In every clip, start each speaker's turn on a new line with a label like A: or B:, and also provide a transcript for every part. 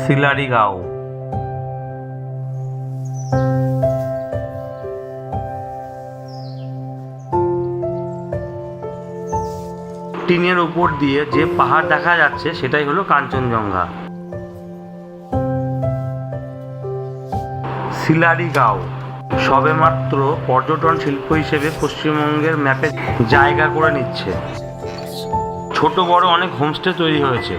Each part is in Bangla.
A: সিলারিগাঁও। টিনের উপর দিয়ে যে পাহাড় দেখা যাচ্ছে সেটাই হলো কাঞ্চনজঙ্ঘা। সিলারিগাঁও সবেমাত্র পর্যটন শিল্প হিসেবে পশ্চিমবঙ্গের ম্যাপে জায়গা করে নিচ্ছে। ছোট বড় অনেক হোমস্টে তৈরি হয়েছে।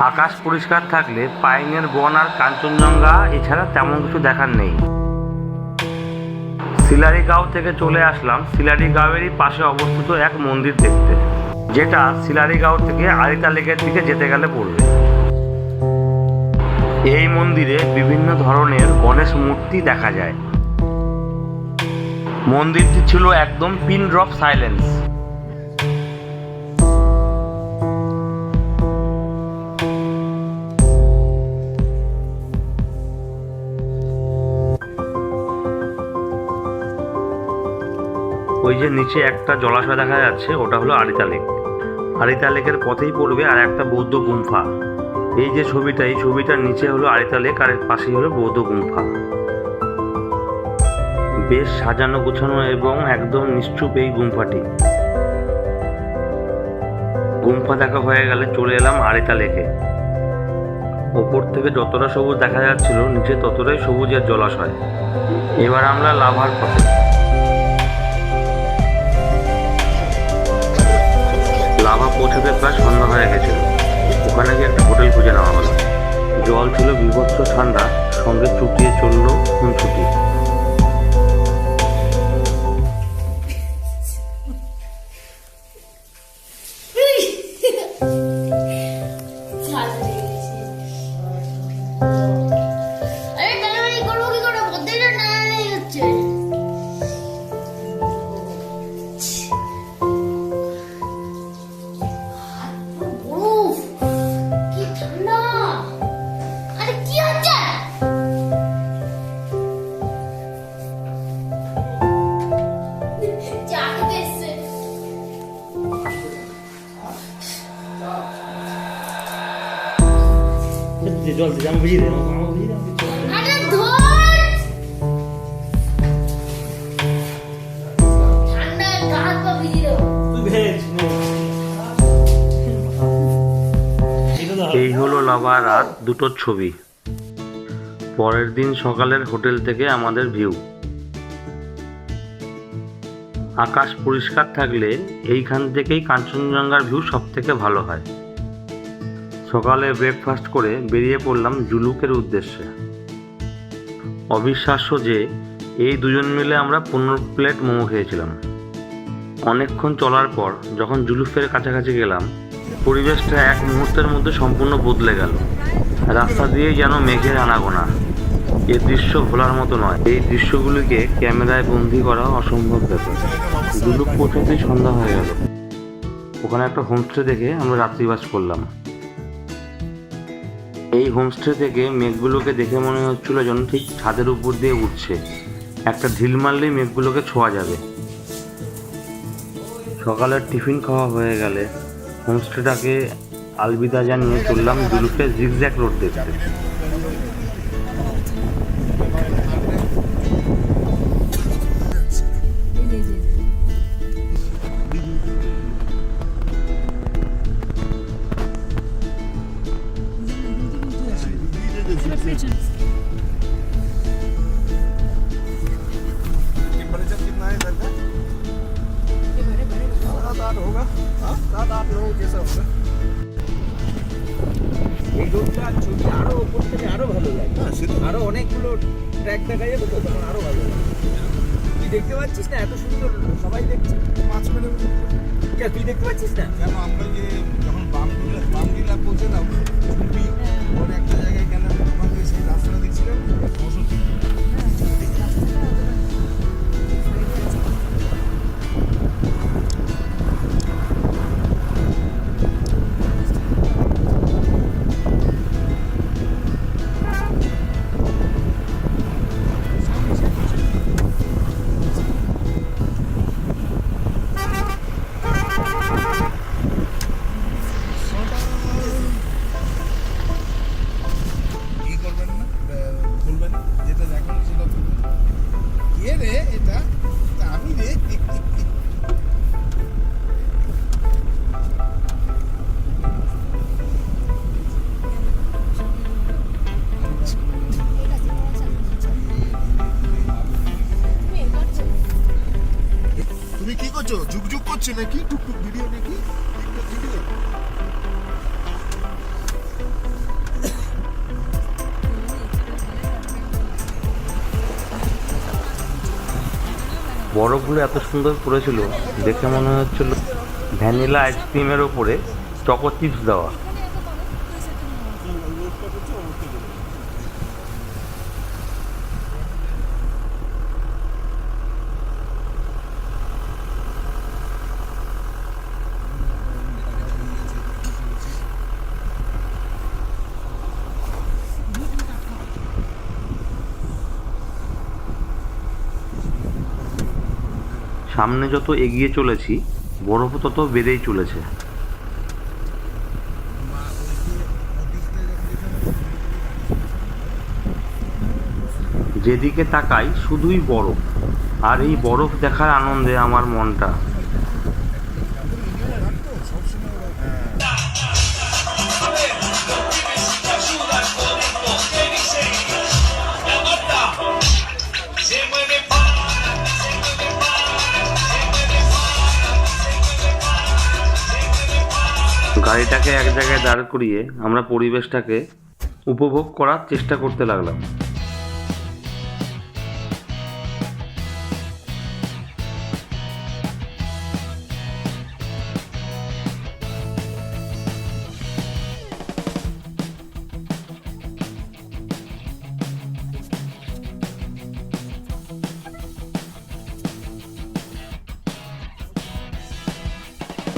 A: আকাশ পরিষ্কার থাকলে পাইনের বন আর কাঞ্চনজঙ্ঘা এছাড়া তেমন কিছু দেখার নেই। সিলারিগাঁও থেকে চলে আসলাম সিলারিগাঁওয়েরই পাশে অবস্থিত এক মন্দির দেখতে, যেটা সিলারিগাঁও থেকে আরিতা লেকের দিকে যেতে গেলে পড়বে। এই মন্দিরে বিভিন্ন ধরনের গণেশ মূর্তি দেখা যায়। মন্দিরটি ছিল একদম পিন ড্রপ সাইলেন্স। ওই যে নিচে একটা জলাশয় দেখা যাচ্ছে, ওটা হলো আরিতা লেক। আরিতা লেকের পথেই পড়বে আর একটা বৌদ্ধ গুম্ফা। এই যে ছবিটা, এই ছবিটার নিচে হলো আরিতা লেক আর এর পাশেই হলো বৌদ্ধ গুম্ফা। বেশ সাজানো গোছানো এবং একদম নিশ্চুপ এই গুম্ফাটি। গুম্ফা দেখা হয়ে গেলে চলে এলাম আরিতা লেকে। ওপর থেকে যতটা সবুজ দেখা যাচ্ছিল, নিচে ততটাই সবুজের জলাশয়। এবার আমরা লাভার পথে। লাভা পৌঁছাতে প্রায় সন্ধ্যা হয়ে গেছিল। ওখানে গিয়ে একটা হোটেল খুঁজে নেওয়া হলো। জল ছিল বিভৎস ঠান্ডা, সঙ্গে চুটিয়ে চলল খুনছুটি। জল দিয়ে আমি বুঝিয়ে দেবো। এই হলো লাভা রাত দুটোর ছবি। পরের দিন সকালের হোটেল থেকে আমাদের ভিউ। আকাশ পরিষ্কার থাকলে এইখান থেকেই কাঞ্চনজঙ্ঘার ভিউ সব থেকে ভালো হয়। সকালে ব্রেকফাস্ট করে বেরিয়ে পড়লাম জুলুকের উদ্দেশ্যে। অবিশ্বাস্য যে এই দুজন মিলে আমরা 15 প্লেট মোমো খেয়েছিলাম। অনেকক্ষণ চলার পর যখন জুলুকের কাছাকাছি গেলাম, পরিবেশটা এক মুহূর্তের মধ্যে সম্পূর্ণ বদলে গেল। রাস্তা দিয়েই যেন মেঘের আনাগোনা। এ দৃশ্য ভোলার মতো নয়। এই দৃশ্যগুলিকে ক্যামেরায় বন্দি করা অসম্ভব ব্যাপার। জুলুক পৌঁছাতেই সন্ধ্যা হয়ে গেল। ওখানে একটা হোমস্টে দেখে আমরা রাত্রিবাস করলাম। এই হোমস্টে থেকে মেঘগুলোকে দেখে মনে হচ্ছিল যেন ঠিক ছাদের উপর দিয়ে উঠছে। একটা ঢিল মারলেই মেঘগুলোকে ছোঁয়া যাবে। সকালের টিফিন খাওয়া হয়ে গেলে হোমস্টেটাকে আলবিদা জানিয়ে চললাম জুলুকের জিগজ্যাগ রোড দেখতে।
B: এই রোডটা ছবি আরো ওপর থেকে আরো ভালো লাগে। আরো অনেকগুলো ট্র্যাক দেখা যাবে তো, তখন আরো ভালো লাগে। তুই দেখতে পাচ্ছিস না এত সুন্দর সবাই দেখছে। তুই দেখতে পাচ্ছিস না কেন? আমরা যে যখন বামগিলা পৌঁছে না ছবি ওর একটা জায়গায় কেন সেই রাস্তাটা দেখছিলাম।
C: হচ্ছে নাকি টুকটুক ভিডিও নাকি টিকটক ভিডিও?
A: বরফগুলো এত সুন্দর পড়েছিল, দেখে মনে হচ্ছিল ভ্যানিলা আইসক্রিমের ওপরে চকো চিপস দেওয়া। সামনে যত এগিয়ে চলেছি বরফও তত বেড়েই চলেছে। যেদিকে তাকাই শুধুই বরফ, আর এই বরফ দেখার আনন্দে আমার মনটা। গাড়িটাকে এক জায়গায় দাঁড় করিয়ে আমরা পরিবেশটাকে উপভোগ করার চেষ্টা করতে লাগলাম।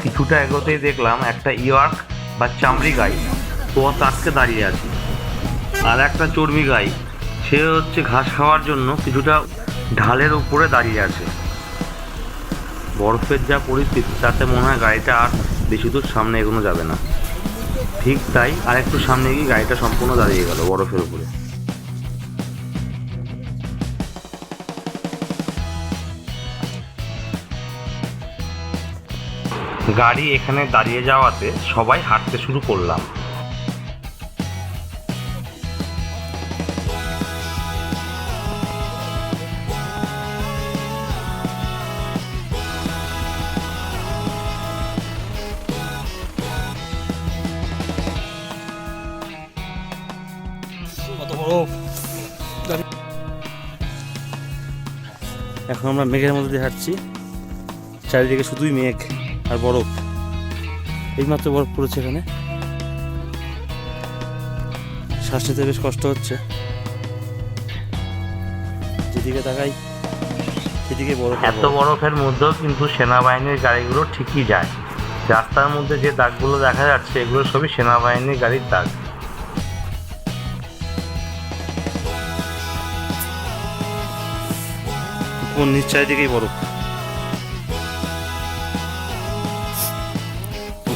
A: কিছুটা এগোতেই দেখলাম একটা ইয়র্ক বা চামড়ি গাই কুয়াতে আটকে দাঁড়িয়ে আছে, আর একটা চর্বি গাই সে হচ্ছে ঘাস খাওয়ার জন্য কিছুটা ঢালের উপরে দাঁড়িয়ে আছে। বরফের যা পরিস্থিতি তাতে মনে হয় গাড়িটা আর বেশি দূর সামনে এগোনো যাবে না। ঠিক তাই আর একটু সামনে গিয়ে গাড়িটা সম্পূর্ণ দাঁড়িয়ে গেল বরফের উপরে। গাড়ি এখানে দাঁড়িয়ে যাওয়াতে সবাই হাঁটতে শুরু করলাম।
D: এখন আমরা মেঘের মধ্যে দিয়ে হাঁটছি, চারিদিকে শুধুই মেঘ আর বরফ। এইমাত্র বরফ পড়েছে এখানে, শ্বাস নিতে বেশ কষ্ট হচ্ছে। যেদিকে তাকাই সেদিকে বরফ।
A: এত বরফের মধ্যেও কিন্তু সেনাবাহিনীর গাড়িগুলো ঠিকই যায়। রাস্তার মধ্যে যে দাগগুলো দেখা যাচ্ছে এগুলো সবই সেনাবাহিনীর গাড়ির দাগ।
D: কোন নিচ চারিদিকেই বরফ।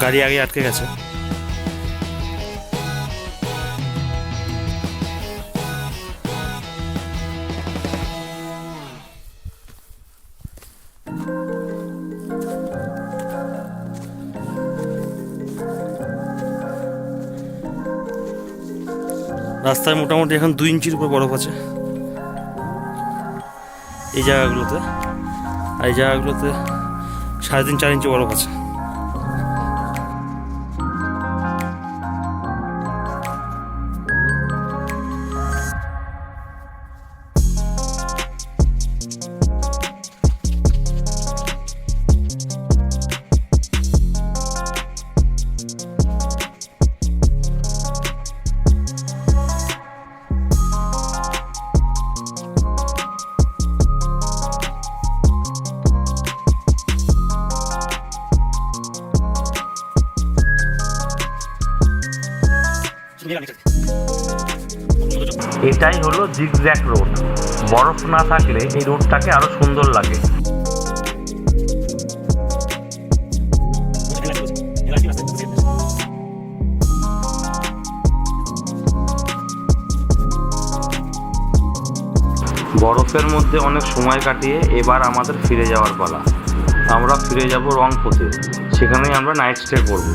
D: গাড়ি আগে আটকে গেছে। রাস্তায় মোটামুটি এখন 2 ইঞ্চির উপর বরফ আছে এই জায়গাগুলোতে, আর এই জায়গাগুলোতে 3.5-4 ইঞ্চি বরফ আছে।
A: এটাই হলো জিগজ্যাগ রোড। বরফ না থাকলে এই রোডটাকে আরো সুন্দর লাগে। বরফের মধ্যে অনেক সময় কাটিয়ে এবার আমাদের ফিরে যাওয়ার পালা। আমরা ফিরে যাব রংপুরে, সেখানেই আমরা নাইট স্টে করব।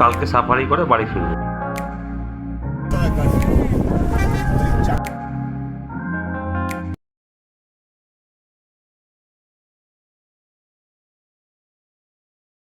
A: কালকে সাফারি করে বাড়ি ফিরব।